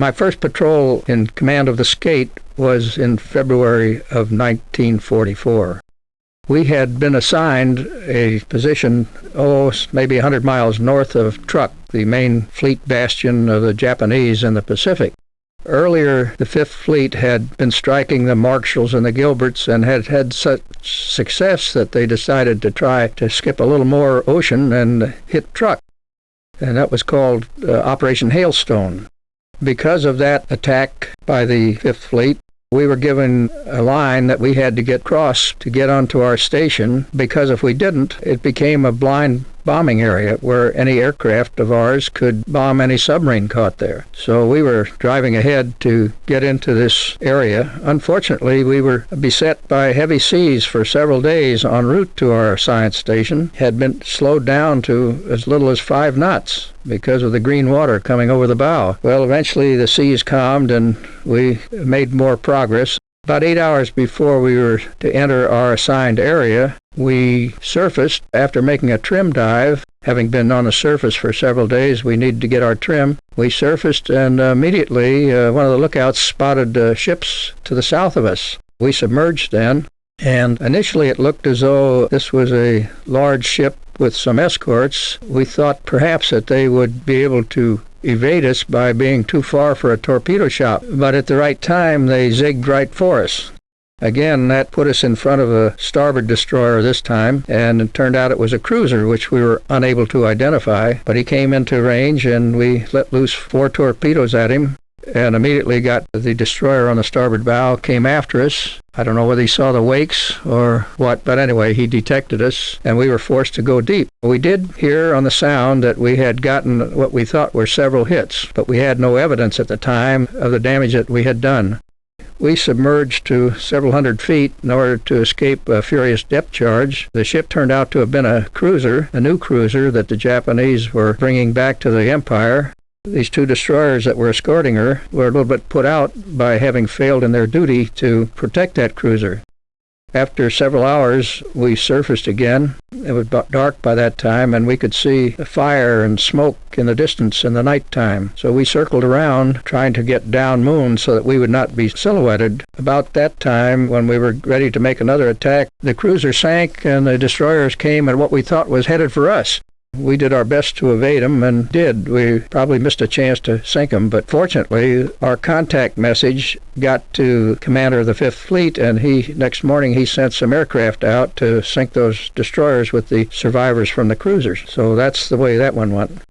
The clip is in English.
My first patrol in command of the Skate was in February of 1944. We had been assigned a position, maybe 100 miles north of Truk, the main fleet bastion of the Japanese in the Pacific. Earlier, the Fifth Fleet had been striking the Marshalls and the Gilberts and had had such success that they decided to try to skip a little more ocean and hit Truk. And that was called Operation Hailstone. Because of that attack by the Fifth Fleet, we were given a line that we had to get across to get onto our station, because if we didn't, it became a blind bombing area where any aircraft of ours could bomb any submarine caught there. So we were driving ahead to get into this area. Unfortunately, we were beset by heavy seas for several days en route to our science station, had been slowed down to as little as 5 knots because of the green water coming over the bow. Well, eventually the seas calmed and we made more progress. About 8 hours before we were to enter our assigned area, we surfaced after making a trim dive. Having been on the surface for several days, we needed to get our trim. We surfaced and immediately one of the lookouts spotted ships to the south of us. We submerged then, and initially it looked as though this was a large ship with some escorts. We thought perhaps that they would be able to evade us by being too far for a torpedo shot, but at the right time they zigged right for us. Again, that put us in front of a starboard destroyer this time, and it turned out it was a cruiser, which we were unable to identify, but he came into range and we let loose 4 torpedoes at him and immediately got the destroyer on the starboard bow, came after us. I don't know whether he saw the wakes or what, but anyway, he detected us, and we were forced to go deep. We did hear on the sound that we had gotten what we thought were several hits, but we had no evidence at the time of the damage that we had done. We submerged to several hundred feet in order to escape a furious depth charge. The ship turned out to have been a cruiser, a new cruiser that the Japanese were bringing back to the Empire. These 2 destroyers that were escorting her were a little bit put out by having failed in their duty to protect that cruiser. After several hours, we surfaced again. It was dark by that time, and we could see fire and smoke in the distance in the nighttime. So we circled around, trying to get down moon so that we would not be silhouetted. About that time, when we were ready to make another attack, the cruiser sank and the destroyers came at what we thought was headed for us. We did our best to evade them, and did. We probably missed a chance to sink them, but fortunately our contact message got to the commander of the Fifth Fleet, and next morning he sent some aircraft out to sink those destroyers with the survivors from the cruisers. So that's the way that one went.